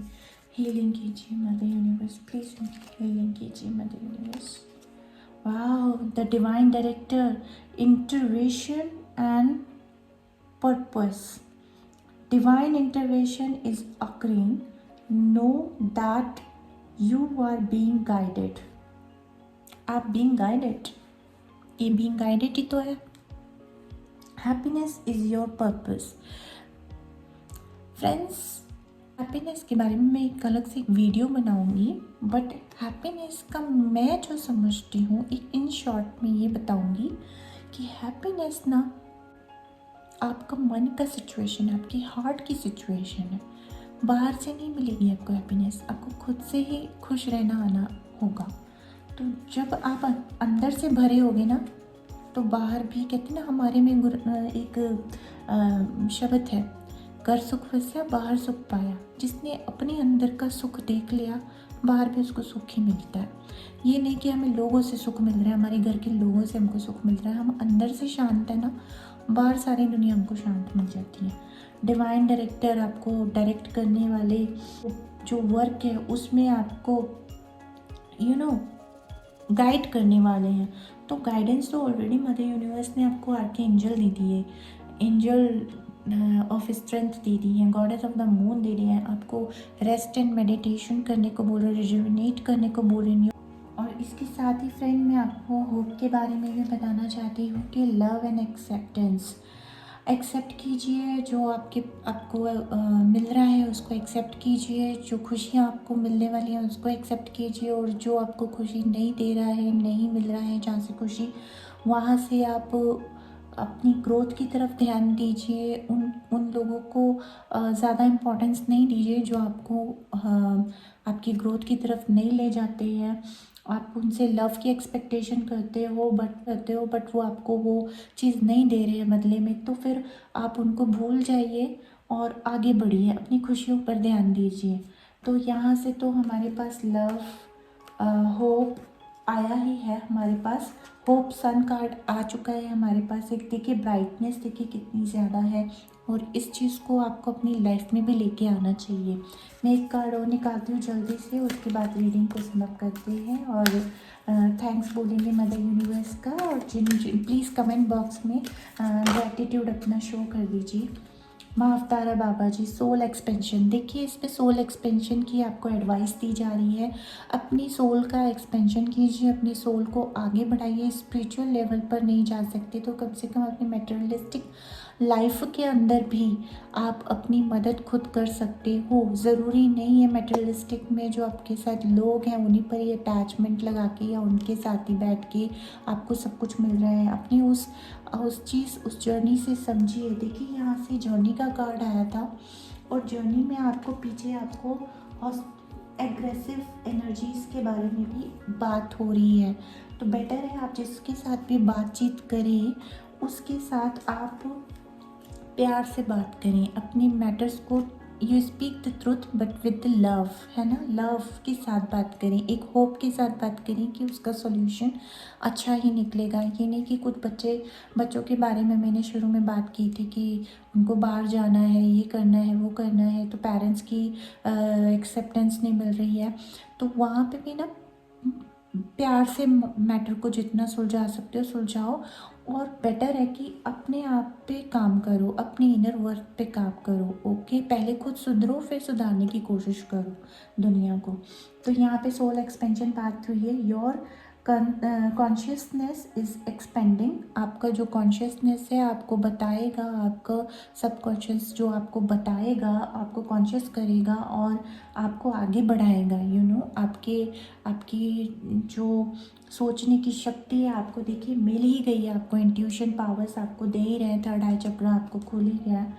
हीलिंग कीजिए मदर यूनिवर्स, प्लीज़ उनकी हीलिंग कीजिए mother universe. Wow, the divine director, intervention and purpose. Divine intervention is occurring. Know that you are being guided. आप being guided, ये being guided ही तो है। Happiness is your purpose. Friends, happiness के बारे में मैं एक अलग से एक वीडियो बनाऊंगी, बट हैप्पीनेस का मैं जो समझती हूँ एक इन शॉर्ट में ये बताऊंगी कि हैप्पीनेस ना आपका मन का सिचुएशन है, आपकी हार्ट की सिचुएशन है। बाहर से नहीं मिलेगी आपको हैप्पीनेस, आपको खुद से ही खुश रहना आना होगा। तो जब आप अंदर से भरे होगे ना, तो बाहर भी, कहते हैं ना हमारे में एक शब्द है, घर सुख वस्या बाहर सुख पाया। जिसने अपने अंदर का सुख देख लिया, बाहर भी उसको सुख ही मिलता है। ये नहीं कि हमें लोगों से सुख मिल रहा है, हमारे घर के लोगों से हमको सुख मिल रहा है। हम अंदर से शांत है ना, बाहर सारी दुनिया हमको शांत मिल जाती है। डिवाइन डायरेक्टर आपको डायरेक्ट करने वाले जो वर्क है उसमें आपको गाइड करने वाले हैं। तो गाइडेंस तो ऑलरेडी मदर यूनिवर्स ने आपको आर्के एंजल दे दिए, एंजल ऑफ स्ट्रेंथ दे दी है, गॉडेस ऑफ द मून दे रही है। आपको रेस्ट एंड मेडिटेशन करने को बोल रहे हैं, रिजुविनेट करने को बोल रही हूँ। और इसके साथ ही फ्रेंड मैं आपको होप के बारे में भी बताना चाहती हूँ कि लव एंड एक्सेप्टेंस, एक्सेप्ट कीजिए जो आपको मिल रहा है, उसको एक्सेप्ट कीजिए। जो खुशियाँ आपको मिलने वाली हैं उसको एक्सेप्ट कीजिए, और जो आपको खुशी नहीं दे रहा है, नहीं मिल रहा है जहाँ से खुशी, वहाँ से आप अपनी ग्रोथ की तरफ ध्यान दीजिए। उन लोगों को ज़्यादा इम्पोर्टेंस नहीं दीजिए जो आपको आपकी ग्रोथ की तरफ नहीं ले जाते हैं। आप उनसे लव की एक्सपेक्टेशन करते हो बट वो आपको वो चीज़ नहीं दे रहे हैं बदले में, तो फिर आप उनको भूल जाइए और आगे बढ़िए, अपनी खुशियों पर ध्यान दीजिए। तो यहाँ से तो हमारे पास लव, होप आया ही है। हमारे पास होप सन कार्ड आ चुका है हमारे पास। एक देखिए ब्राइटनेस, देखिए कितनी ज़्यादा है, और इस चीज़ को आपको अपनी लाइफ में भी लेके आना चाहिए। मैं एक कार्ड और निकालती हूँ जल्दी से, उसके बाद रीडिंग को समाप्त करते हैं और थैंक्स बोलेंगे मदर यूनिवर्स का। और जिन प्लीज़ कमेंट बॉक्स में ग्रैटिट्यूड अपना शो कर दीजिए। माँ अवतारा बाबा जी, सोल एक्सपेंशन, देखिए इस पे सोल एक्सपेंशन की आपको एडवाइस दी जा रही है। अपनी सोल का एक्सपेंशन कीजिए, अपनी सोल को आगे बढ़ाइए। स्पिरिचुअल लेवल पर नहीं जा सकते तो कम से कम अपनी मटेरियलिस्टिक लाइफ के अंदर भी आप अपनी मदद खुद कर सकते हो। ज़रूरी नहीं है मटेरियलिस्टिक में जो आपके साथ लोग हैं उन्हीं पर ही अटैचमेंट लगा के या उनके साथ ही बैठ के आपको सब कुछ मिल रहा है। अपनी उस जर्नी से समझिए। देखिए यहाँ से जर्नी का कार्ड आया था, और जर्नी में आपको पीछे आपको एग्रेसिव एनर्जीज़ के बारे में भी बात हो रही है। तो बेटर है आप जिसके साथ भी बातचीत करें उसके साथ आप प्यार से बात करें, अपनी मैटर्स को, you speak the truth but with the love, है ना, लव के साथ बात करें, एक होप के साथ बात करें कि उसका सॉल्यूशन अच्छा ही निकलेगा। ये नहीं कि कुछ बच्चों के बारे में मैंने शुरू में बात की थी कि उनको बाहर जाना है, ये करना है, वो करना है, तो पेरेंट्स की एक्सेप्टेंस नहीं मिल रही है। तो वहाँ पे भी ना प्यार से मैटर को जितना सुलझा सकते हो सुलझाओ, और बेटर है कि अपने आप पे काम करो, अपने इनर वर्क पे काम करो। ओके, पहले खुद सुधरो फिर सुधारने की कोशिश करो दुनिया को। तो यहाँ पे सोल एक्सपेंशन बात हुई है। Your consciousness is expanding. आपका जो कॉन्शियसनेस है आपको बताएगा, आपका सबकॉन्शियस जो आपको बताएगा, आपको कॉन्शियस करेगा और आपको आगे बढ़ाएगा। आपके आपकी जो सोचने की शक्ति है आपको देखिए मिल ही गई है, आपको इंट्यूशन पावर्स आपको दे ही रहे हैं, थर्ड आई चक्र आपको खुल ही गया है।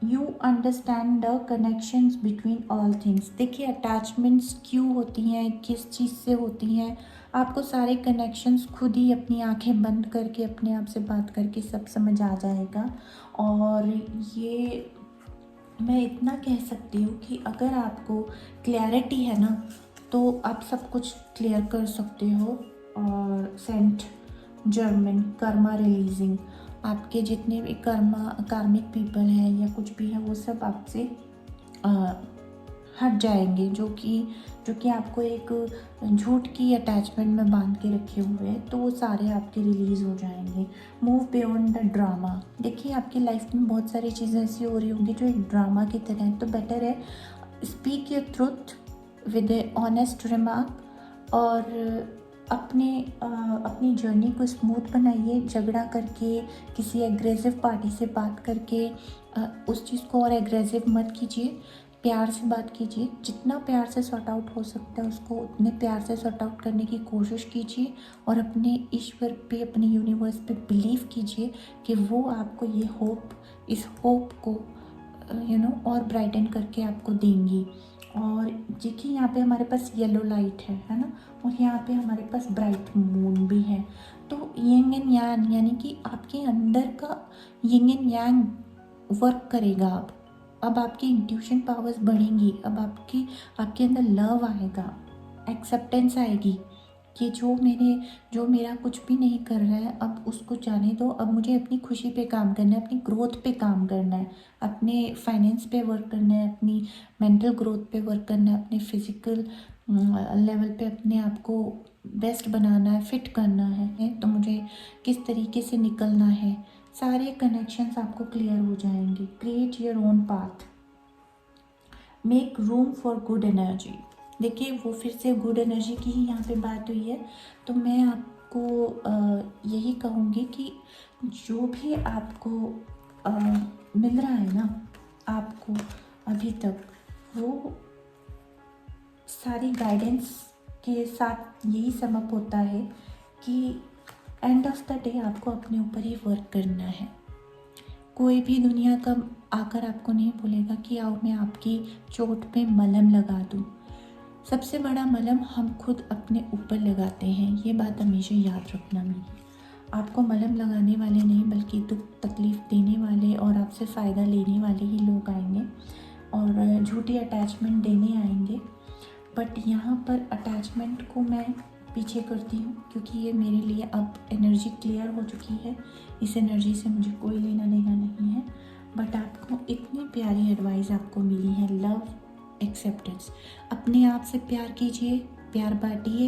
You understand the connections between all things. देखिए अटैचमेंट्स क्यों होती हैं, किस चीज़ से होती हैं, आपको सारे कनेक्शंस खुद ही अपनी आंखें बंद करके अपने आप से बात करके सब समझ आ जाएगा। और ये मैं इतना कह सकती हूँ कि अगर आपको क्लैरिटी है ना तो आप सब कुछ क्लियर कर सकते हो। और सेंट जर्मन कर्मा रिलीजिंग, आपके जितने भी कार्मिक पीपल हैं या कुछ भी है वो सब आपसे हट जाएंगे, जो कि आपको एक झूठ की अटैचमेंट में बांध के रखे हुए हैं, तो वो सारे आपके रिलीज़ हो जाएंगे। Move beyond the drama. देखिए आपकी लाइफ में बहुत सारी चीज़ें ऐसी हो रही होंगी जो एक ड्रामा की तरह है, तो बेटर है speak your truth with A honest remark. और अपनी जर्नी को स्मूथ बनाइए। झगड़ा करके, किसी एग्रेसिव पार्टी से बात करके उस चीज़ को और एग्रेसिव मत कीजिए, प्यार से बात कीजिए। जितना प्यार से सॉर्ट आउट हो सकता है उसको उतने प्यार से सॉर्ट आउट करने की कोशिश कीजिए और अपने ईश्वर पे, अपने यूनिवर्स पे बिलीव कीजिए कि वो आपको ये होप, इस होप को और ब्राइटन करके आपको देंगी। और देखिए यहाँ पे हमारे पास येलो लाइट है ना, और यहाँ पे हमारे पास ब्राइट मून भी है। तो यिंग एंड यांग, यानी कि आपके अंदर का यिंग एंड यांग वर्क करेगा। अब आपकी इंट्यूशन पावर्स बढ़ेंगी, अब आपके अंदर लव आएगा, एक्सेप्टेंस आएगी कि जो मेरा कुछ भी नहीं कर रहा है अब उसको जाने दो, अब मुझे अपनी खुशी पे काम करना है, अपनी ग्रोथ पे काम करना है, अपने फाइनेंस पे वर्क करना है, अपनी मेंटल ग्रोथ पे वर्क करना है, अपने फिजिकल लेवल पे अपने आप को बेस्ट बनाना है, फिट करना है। तो मुझे किस तरीके से निकलना है, सारे कनेक्शंस आपको क्लियर हो जाएंगे। Create your own path, make room for good energy. देखिए वो फिर से गुड एनर्जी की ही यहाँ पे बात हुई है, तो मैं आपको यही कहूँगी कि जो भी आपको मिल रहा है ना आपको अभी तक, वो सारी गाइडेंस के साथ यही समअप होता है कि एंड ऑफ द डे आपको अपने ऊपर ही वर्क करना है। कोई भी दुनिया का आकर आपको नहीं बोलेगा कि आओ मैं आपकी चोट पे मलम लगा दूँ। सबसे बड़ा मलम हम खुद अपने ऊपर लगाते हैं, ये बात हमेशा याद रखना मेरी। आपको मलम लगाने वाले नहीं बल्कि दुख तकलीफ़ देने वाले और आपसे फ़ायदा लेने वाले ही लोग आएंगे और झूठी अटैचमेंट देने आएंगे। बट यहाँ पर अटैचमेंट को मैं पीछे करती हूँ क्योंकि ये मेरे लिए अब एनर्जी क्लियर हो चुकी है, इस एनर्जी से मुझे कोई लेना देना नहीं है। बट आपको इतनी प्यारी एडवाइस आपको मिली है, लव एक्सेप्टेंस। अपने आप से प्यार कीजिए, प्यार बांटिए,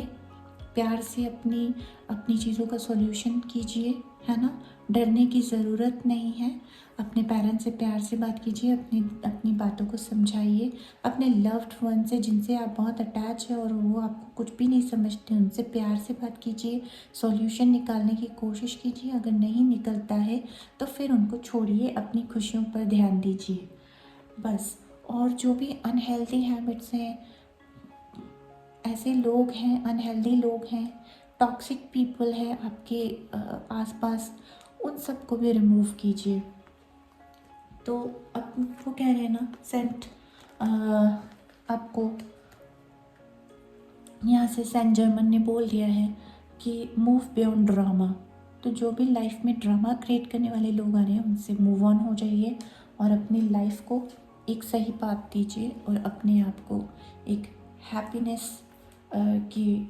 प्यार से अपनी चीज़ों का सॉल्यूशन कीजिए, है ना। डरने की ज़रूरत नहीं है। अपने पेरेंट्स से प्यार से बात कीजिए, अपनी बातों को समझाइए। अपने लव्ड वन से जिनसे आप बहुत अटैच है और वो आपको कुछ भी नहीं समझते, उनसे प्यार से बात कीजिए, सॉल्यूशन निकालने की कोशिश कीजिए। अगर नहीं निकलता है तो फिर उनको छोड़िए, अपनी खुशियों पर ध्यान दीजिए बस। और जो भी अनहेल्दी हैबिट्स हैं, ऐसे लोग हैं, अनहेल्दी लोग हैं, टॉक्सिक पीपल है आपके आसपास, उन सब को भी रिमूव कीजिए। तो अब वो कह रहे हैं ना सेंट, आपको यहाँ से सेंट जर्मन ने बोल दिया है कि मूव बियॉन्ड ड्रामा। तो जो भी लाइफ में ड्रामा क्रिएट करने वाले लोग आ रहे हैं उनसे मूव ऑन हो जाइए और अपनी लाइफ को एक सही पाथ दीजिए और अपने आप को एक हैप्पीनेस की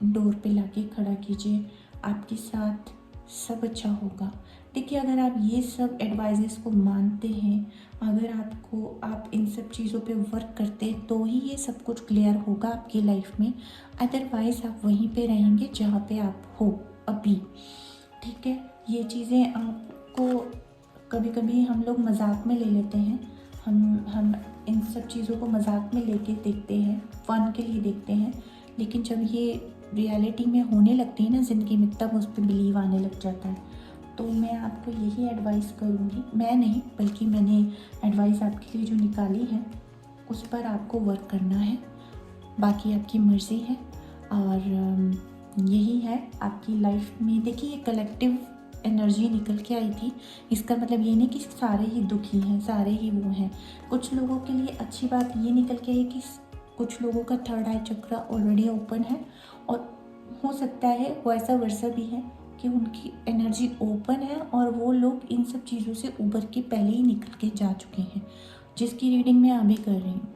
डोर पे लाके खड़ा कीजिए। आपके साथ सब अच्छा होगा। देखिए अगर आप ये सब एडवाइजेस को मानते हैं, अगर आप इन सब चीज़ों पे वर्क करते हैं तो ही ये सब कुछ क्लियर होगा आपकी लाइफ में। अदरवाइज़ आप वहीं पे रहेंगे जहाँ पे आप हो अभी। ठीक है, ये चीज़ें आपको कभी कभी हम लोग मजाक में ले लेते हैं, हम इन सब चीज़ों को मजाक में लेके देखते हैं, फ़न के लिए देखते हैं, लेकिन जब ये रियलिटी में होने लगती है ना ज़िंदगी में, तब उस पर बिलीव आने लग जाता है। तो मैं आपको यही एडवाइस करूँगी, मैं नहीं बल्कि मैंने एडवाइस आपके लिए जो निकाली है उस पर आपको वर्क करना है, बाकी आपकी मर्ज़ी है। और यही है आपकी लाइफ में। देखिए, ये कलेक्टिव एनर्जी निकल के आई थी, इसका मतलब ये नहीं कि सारे ही दुखी हैं, सारे ही वो हैं। कुछ लोगों के लिए अच्छी बात ये निकल के आई कि कुछ लोगों का थर्ड आई चक्र ऑलरेडी ओपन है, और हो सकता है वैसा वर्षा भी है कि उनकी एनर्जी ओपन है और वो लोग इन सब चीज़ों से उभर के पहले ही निकल के जा चुके हैं, जिसकी रीडिंग मैं अभी कर रही हूँ।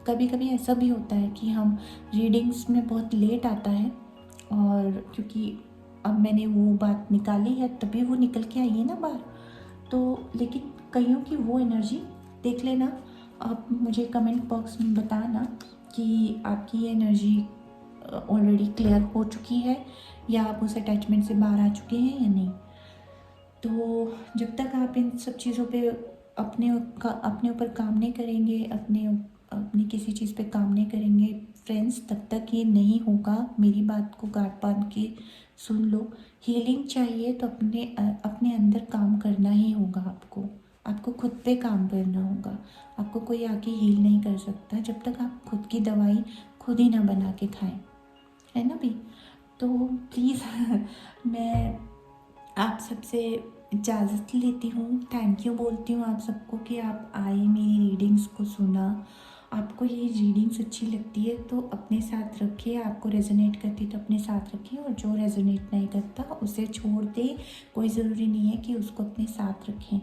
कभी कभी ऐसा भी होता है कि हम रीडिंग्स में बहुत लेट आता है, और क्योंकि अब मैंने वो बात निकाली है तभी वो निकल के आई है ना बाहर। तो लेकिन कईयों की वो एनर्जी देख लेना, आप मुझे कमेंट बॉक्स में बताना कि आपकी ये एनर्जी ऑलरेडी क्लियर हो चुकी है या आप उस अटैचमेंट से बाहर आ चुके हैं या नहीं। तो जब तक आप इन सब चीज़ों पे अपने ऊपर काम नहीं करेंगे, अपनी किसी चीज़ पे काम नहीं करेंगे फ्रेंड्स, तब तक ये नहीं होगा। मेरी बात को गांठ बांध के सुन लो। हीलिंग चाहिए तो अपने अंदर काम करना ही होगा। आपको खुद पे काम करना होगा। आपको कोई आके हील नहीं कर सकता जब तक आप खुद की दवाई खुद ही ना बना के खाएं, है ना भी। तो प्लीज़ मैं आप सबसे इजाज़त लेती हूँ, थैंक यू बोलती हूँ आप सबको कि आप आए, मेरी रीडिंग्स को सुना। आपको ये रीडिंग्स अच्छी लगती है तो अपने साथ रखिए, आपको रेजोनेट करती है तो अपने साथ रखिए, और जो रेजोनेट नहीं करता उसे छोड़ दे। कोई ज़रूरी नहीं है कि उसको अपने साथ रखें।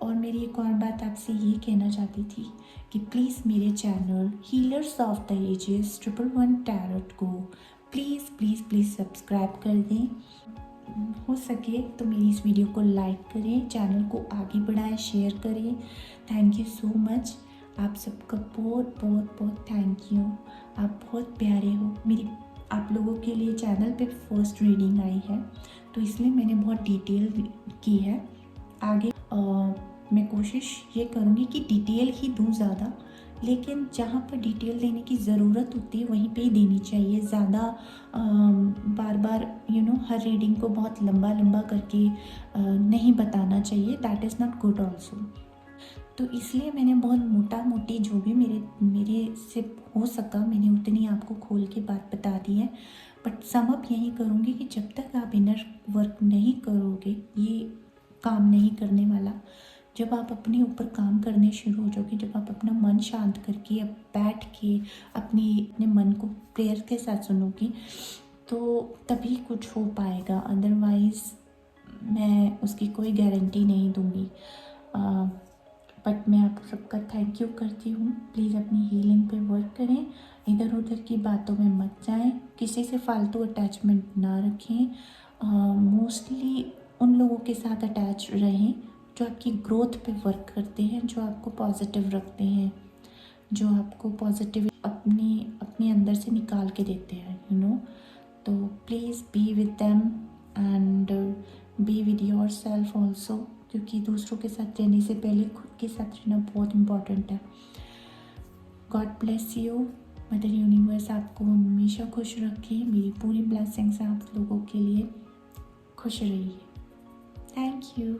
और मेरी एक और बात आपसे ये कहना चाहती थी कि प्लीज़ मेरे channel healers of the ages 111 tarot को प्लीज़ प्लीज़ प्लीज़ सब्सक्राइब कर दें। हो सके तो मेरी इस वीडियो को लाइक करें, चैनल को आगे बढ़ाएं, शेयर करें। Thank you so much. आप सबका बहुत बहुत बहुत थैंक यू। आप बहुत प्यारे हो। मेरी आप लोगों के लिए चैनल पे फर्स्ट रीडिंग आई है, तो इसलिए मैंने बहुत डिटेल की है। आगे मैं कोशिश ये करूँगी कि डिटेल ही दूँ ज़्यादा, लेकिन जहाँ पर डिटेल देने की ज़रूरत होती है वहीं पे ही देनी चाहिए। ज़्यादा बार बार हर रीडिंग को बहुत लंबा लंबा करके नहीं बताना चाहिए। That is not good also. तो इसलिए मैंने बहुत मोटा मोटी जो भी मेरे से हो सका मैंने उतनी आपको खोल के बात बता दी है। बट सम अप यही करूँगी कि जब तक आप इनर वर्क नहीं करोगे ये काम नहीं करने वाला। जब आप अपने ऊपर काम करने शुरू हो जाओगे, जब आप अपना मन शांत करके अब बैठ के अपने मन को प्रेयर के साथ सुनोगे, तो तभी कुछ हो पाएगा। अदरवाइज़ मैं उसकी कोई गारंटी नहीं दूंगी। बट मैं आप सबका थैंक यू करती हूँ। प्लीज़ अपनी हीलिंग पे वर्क करें, इधर उधर की बातों में मत जाएं, किसी से फालतू अटैचमेंट ना रखें। मोस्टली उन लोगों के साथ अटैच रहें जो आपकी ग्रोथ पे वर्क करते हैं, जो आपको पॉजिटिव रखते हैं, जो आपको पॉजिटिव अपने अंदर से निकाल के देते हैं। तो please be with them and be with your self also, क्योंकि दूसरों के साथ रहने से पहले खुद के साथ रहना बहुत इम्पॉर्टेंट है। God bless you. Mother universe आपको हमेशा खुश रखे। मेरी पूरी ब्लेसिंग्स आप लोगों के लिए। खुश रहिए। Thank you.